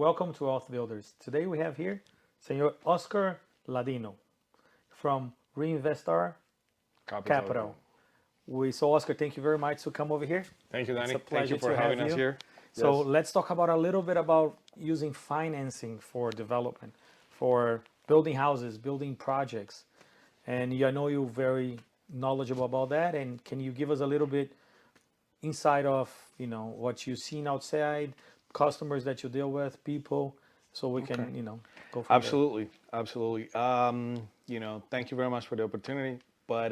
Welcome to Wealth Builders. Today we have here Senor Oscar Ladino from Reinvestar Capital. So Oscar, thank you very much to come over here. Thank you, Danny. It's a pleasure Thank you for having us here. So Yes. let's talk about a little bit about using financing for development, for building houses, building projects. And I know you're very knowledgeable about that. And can you give us a little bit inside of, what you've seen outside, customers that you deal with, people, so we can, go from Absolutely. Absolutely. Thank you very much for the opportunity. But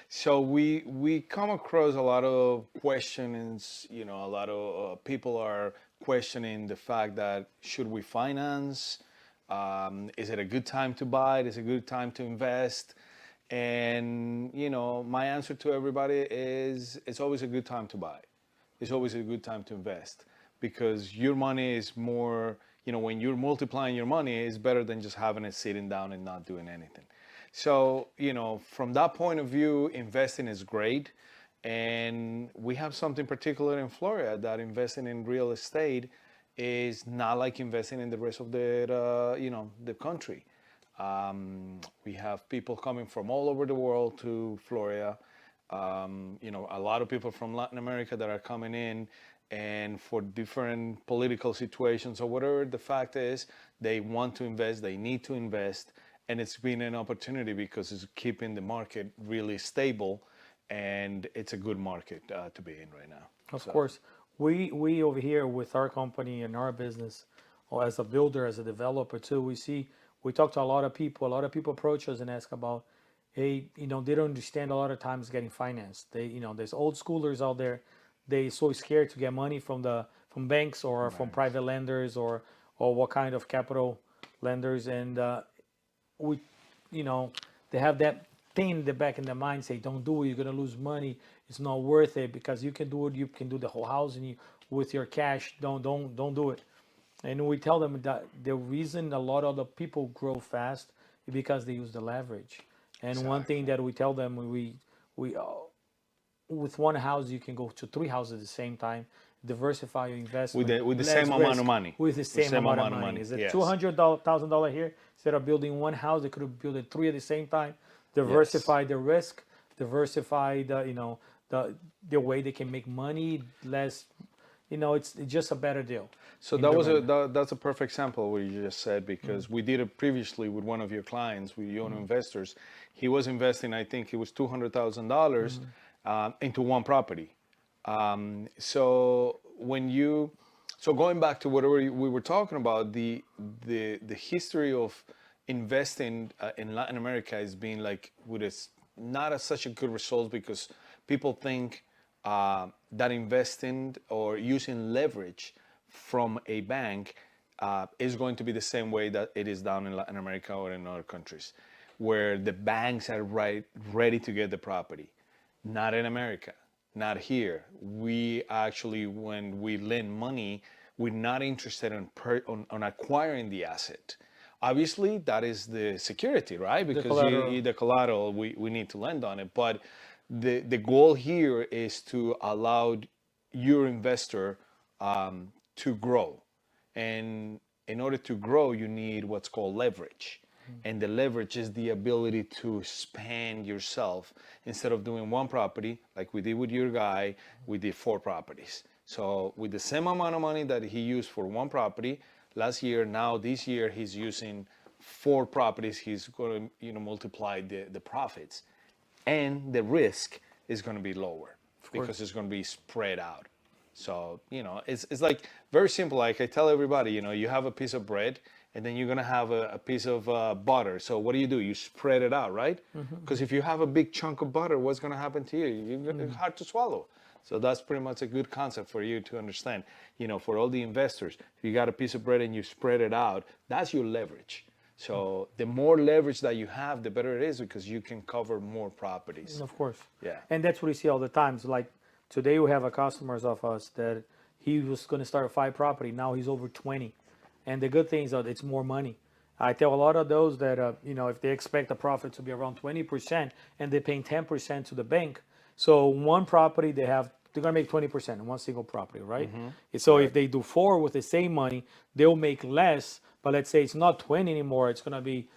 so we come across a lot of questions. A lot of people are questioning the fact that should we finance? Is it a good time to buy? Is it a good time to invest? And my answer to everybody is it's always a good time to buy. It's always a good time to invest because your money is more, when you're multiplying your money, it's better than just having it sitting down and not doing anything. So, from that point of view, investing is great. And we have something particular in Florida that investing in real estate is not like investing in the rest of the country. We have people coming from all over the world to Florida. A lot of people from Latin America that are coming in, and for different political situations or whatever the fact is, they want to invest, they need to invest, and it's been an opportunity because it's keeping the market really stable, and it's a good market to be in right now. Of course, we over here with our company and our business, or as a builder, as a developer too, we talk to a lot of people. A lot of people approach us and ask about, hey, they don't understand a lot of times getting financed. There's old schoolers out there. They're so scared to get money from banks or from private lenders or what kind of capital lenders, and they have that thing in the back in their mind, say, don't do it, you're gonna lose money. It's not worth it because you can do it. You can do the whole house and with your cash. Don't do it. And we tell them that the reason a lot of the people grow fast is because they use the leverage. And exactly. One thing that we tell them, we with one house you can go to 3 houses at the same time, diversify your investment with the same amount of money. With the same amount of money. Is it yes. $200,000 here? Instead of building one house, they could have built 3 at the same time. Diversify the risk. Diversify the way they can make money. Less, it's just a better deal. So that's a perfect example of what you just said, because we did it previously with one of your clients, with your investors. He was investing, I think it was $200,000 into one property. So going back to whatever we were talking about, the history of investing in Latin America has been like not such a good result, because people think that investing or using leverage from a bank is going to be the same way that it is down in Latin America or in other countries, where the banks are ready to get the property. Not in America, not here. We actually, when we lend money, we're not interested on acquiring the asset. Obviously, that is the security, right? Because the collateral, we need to lend on it. But the goal here is to allow your investor to grow. And in order to grow, you need what's called leverage. And the leverage is the ability to expand yourself. Instead of doing one property, like we did with your guy, we did 4 properties. So with the same amount of money that he used for one property last year, now this year he's using 4 properties. He's going to multiply the profits, and the risk is going to be lower because it's going to be spread out. So it's like very simple. Like I tell everybody, you have a piece of bread, and then you're going to have a piece of butter. So what do? You spread it out, right? Because if you have a big chunk of butter, what's going to happen to you? It's hard to swallow. So that's pretty much a good concept for you to understand. For all the investors, if you got a piece of bread and you spread it out, that's your leverage. So the more leverage that you have, the better it is, because you can cover more properties. Of course. Yeah. And that's what we see all the time. So like today we have a customers of us that he was going to start 5 property. Now he's over 20. And the good thing is that it's more money. I tell a lot of those that, if they expect the profit to be around 20% and they're paying 10% to the bank. So one property, they have they're gonna make 20% in one single property, right? So if they do 4 with the same money, they'll make less. But let's say it's not 20 anymore; it's gonna be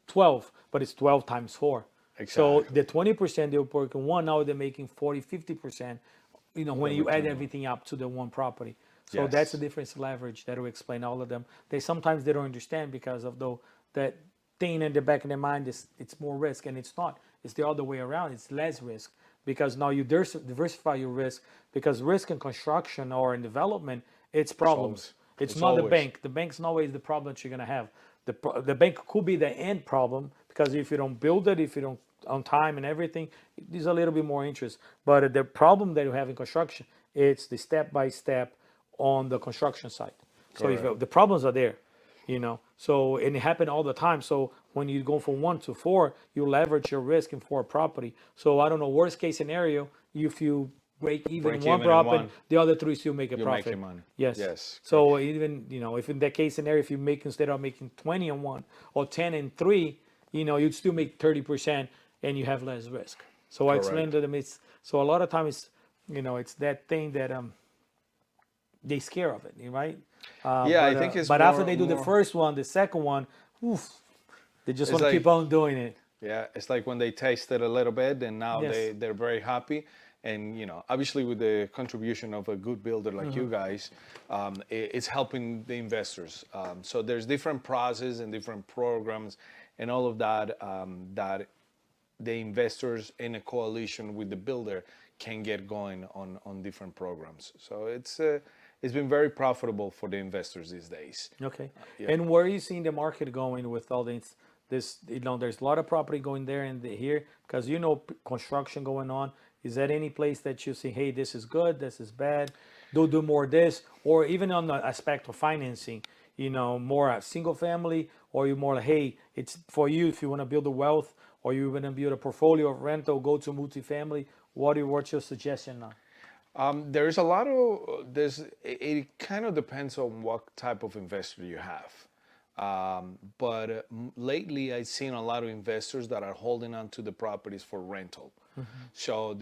12, but it's 12 times 4. So Exactly. the 20% they were working one, now they're making 40, 50%. When you add everything up to the one property. So that's the Yes. difference leverage that will explain all of them. Sometimes they don't understand because of that thing in the back of their mind is it's more risk, and it's not. It's the other way around. It's less risk because now you diversify your risk, because risk in construction or in development, it's problems. It's not the always. bank. The bank's not always the problem that you're gonna have. The bank could be the end problem, because if you don't build it, if you don't on time and everything, there's a little bit more interest. But the problem that you have in construction, it's the step by step on the construction site. So if Correct. the problems are there, so, and it happen all the time. So when you go from 1 to 4, you leverage your risk in 4 property. So I don't know, worst case scenario, if you break even Break one even in property, one, the other 3 still make a you're profit. making money. Yes. Yes. So even, if in that case scenario, if you make, instead of making 20 on one or 10 and 3, you'd still make 30% and you have less risk. So I explained to them, so a lot of times, it's that thing that they scare of it, right? Yeah, I think it's but after more- they do the more- first one, the second one, oof, they just want to like- keep on doing it. Yeah, it's like when they tasted a little bit, and now Yes. they're very happy. And obviously, with the contribution of a good builder like you guys, it's helping the investors. So there's different process and different programs, and all of that that the investors in a coalition with the builder can get going on different programs. So it's been very profitable for the investors these days. Okay. Yeah. And where are you seeing the market going with all this? There's a lot of property going there and here, because construction going on. Is there any place that you see, hey, this is good, this is bad, do more this, or even on the aspect of financing, more a single family, or you more like, hey, it's for you if you want to build a wealth, or you want to build a portfolio of rental, go to multifamily. What's your suggestion now? There's a lot of it kind of depends on what type of investor you have. But lately I've seen a lot of investors that are holding on to the properties for rental. So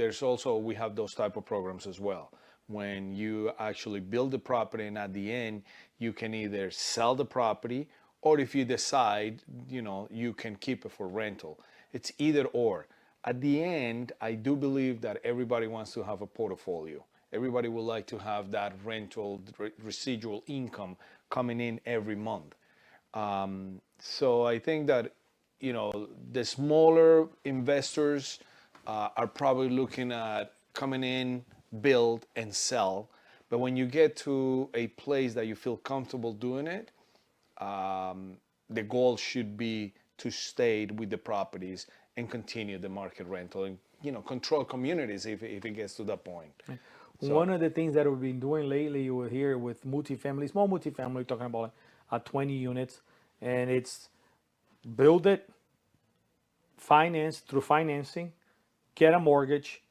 we have those type of programs as well. When you actually build the property, and at the end you can either sell the property, or if you decide, you can keep it for rental. It's either or. At the end, I do believe that everybody wants to have a portfolio. Everybody would like to have that rental residual income coming in every month. So I think that, the smaller investors are probably looking at coming in, build, and sell. But when you get to a place that you feel comfortable doing it, the goal should be to stay with the properties and continue the market rental, and control communities if it gets to that point. So, one of the things that we've been doing lately, you will hear with multifamily, small multifamily, talking about 20 units, and it's build it, finance through financing, get a mortgage,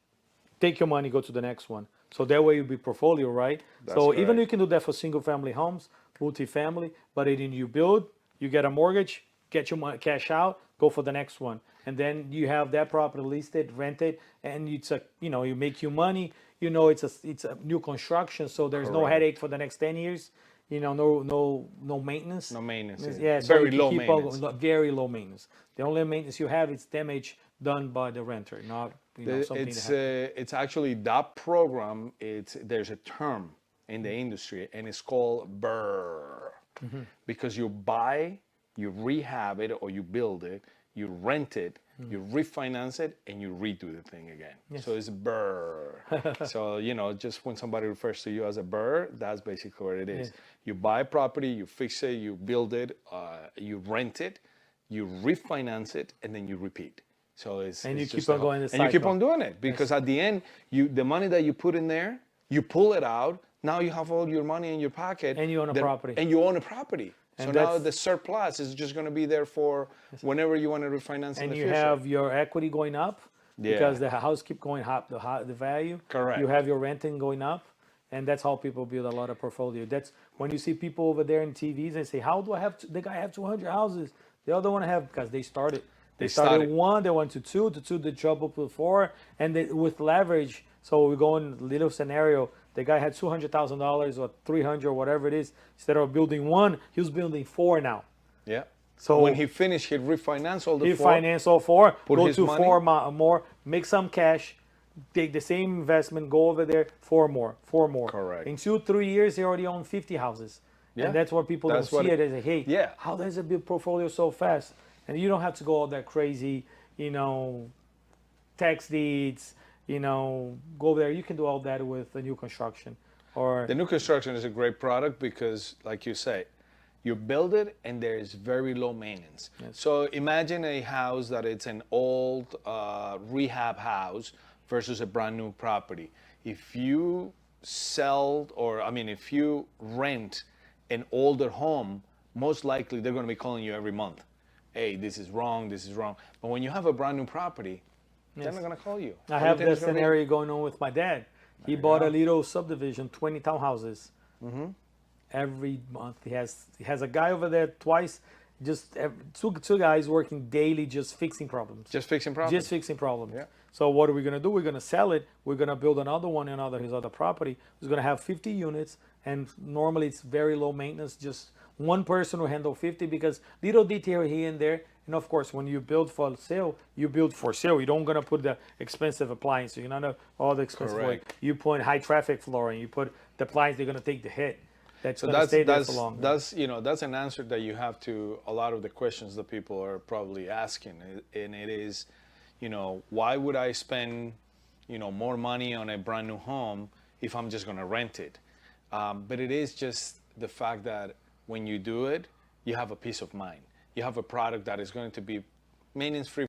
take your money, go to the next one. So that way you'll be portfolio, right? So even correct. you can do that for single family homes, multifamily, but then you build, you get a mortgage, get your money, cash out, go for the next one. And then you have that property listed, rented, and you make your money. It's a new construction, so there's no Correct. headache for the next 10 years. No maintenance. No maintenance. Yeah, so Very you can low keep maintenance. very low maintenance. The only maintenance you have is damage done by the renter, not something that It's actually that program. There's a term in the industry, and it's called BRRRR, because you buy, you rehab it, or you build it, you rent it, you refinance it, and you redo the thing again. Yes. So it's BRRRR. So just when somebody refers to you as a BRRRR, that's basically what it is. Yeah. You buy a property, you fix it, you build it, you rent it, you refinance it, and then you repeat. So And it's you just keep on going the and you keep cycle. on doing it, because at the end, the money that you put in there, you pull it out. Now you have all your money in your pocket, And you own a property. And you own a property. So And now that's- the surplus is just going to be there for whenever you want to refinance in and the you future. have your equity going up because the house keep going up, the value. Correct. You have your renting going up, and that's how people build a lot of portfolio. That's when you see people over there in TVs and say, "How do I have the guy have 200 houses? The other one have," because they started. They started one, they went to two they doubled to 4, and with leverage, So we go in little scenario. The guy had $200,000 or 300 or whatever it is. Instead of building one, he was building four now. Yeah. So when he finished, he'd refinance all the he four. finance all four, put go his to money. four more, make some cash, take the same investment, go over there, four more. Correct. In 2-3 years, he already owned 50 houses. Yeah. And that's what people That's don't what see it- it as a, hey, Yeah. how does it build portfolio so fast? And you don't have to go all that crazy, tax deeds, go over there. You can do all that with the new construction. Or The new construction is a great product because, like you say, you build it and there is very low maintenance. Yes. So imagine a house that it's an old rehab house versus a brand new property. If you if you rent an older home, most likely they're going to be calling you every month. Hey, this is wrong, this is wrong. But when you have a brand new property, they're not going to call you. I have that Everything's gonna be- scenario going on with my dad. He bought a little subdivision, 20 townhouses. Every month he has a guy over there twice, two guys working daily, just fixing problems. Just fixing problems. Just fixing problems. Yeah. So what are we gonna do? We're gonna sell it. We're gonna build another one in his other property. It's gonna have 50 units, and normally it's very low maintenance. Just one person will handle 50 because little detail here and there. And of course, when you build for sale, you build for sale. You don't gonna put the expensive appliance. You're not all the expensive. Correct. You put high traffic flooring. You put the appliance. They're gonna take the hit. That's So gonna stay there for long. that's an answer that you have to a lot of the questions that people are probably asking, and it is, why would I spend, more money on a brand new home if I'm just going to rent it? But it is just the fact that when you do it, you have a peace of mind. You have a product that is going to be maintenance free